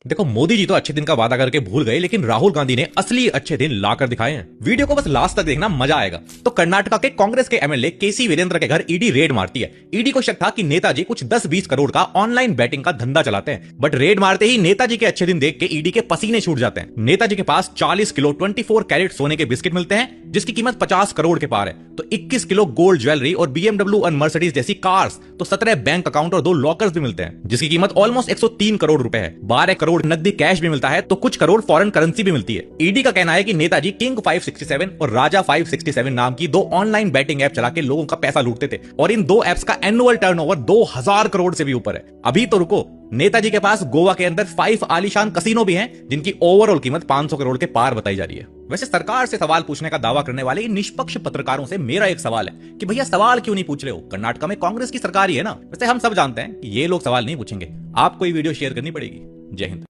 देखो मोदी जी तो अच्छे दिन का वादा करके भूल गए, लेकिन राहुल गांधी ने असली अच्छे दिन लाकर दिखाए हैं। वीडियो को बस लास्ट तक देखना, मजा आएगा। तो कर्नाटका के कांग्रेस के एमएलए केसी वीरेंद्र के घर ईडी रेड मारती है। ईडी को शक था कि नेताजी कुछ 10-20 करोड़ का ऑनलाइन बैटिंग का धंधा चलाते हैं, बट रेड मारते ही नेताजी के अच्छे दिन देख के ईडी के पसीने छूट जाते हैं। नेताजी के पास 40 किलो 24 कैरेट सोने के बिस्किट मिलते हैं, जिसकी कीमत 50 करोड़ के पार है। तो 21 किलो गोल्ड ज्वेलरी और बीएमडब्ल्यू और मर्सिडीज जैसी कार्स, तो 17 बैंक अकाउंट और 2 लॉकर्स भी मिलते हैं, जिसकी कीमत ऑलमोस्ट 103 करोड़ रुपए है। 12 करोड़ नकदी कैश भी मिलता है, तो कुछ करोड़ फॉरेन करेंसी भी मिलती है। ईडी का कहना है कि नेताजी किंग 567 और राजा 567 नाम की 2 ऑनलाइन बैटिंग ऐप चला के लोगों का पैसा लूटते थे, और इन 2 ऐप्स का एनुअल टर्नओवर 2000 करोड़ से भी ऊपर है। अभी तो रुको, नेताजी के पास गोवा के अंदर 5 आलीशान कसिनो भी हैं, जिनकी ओवरऑल कीमत 500 करोड़ के पार बताई जा रही है। वैसे सरकार से सवाल पूछने का दावा करने वाले इन निष्पक्ष पत्रकारों से मेरा एक सवाल है कि भैया सवाल क्यों नहीं पूछ रहे हो? कर्नाटका में कांग्रेस की सरकार ही है ना। वैसे हम सब जानते हैं कि ये लोग सवाल नहीं पूछेंगे, आपको ये वीडियो शेयर करनी पड़ेगी। जय हिंद।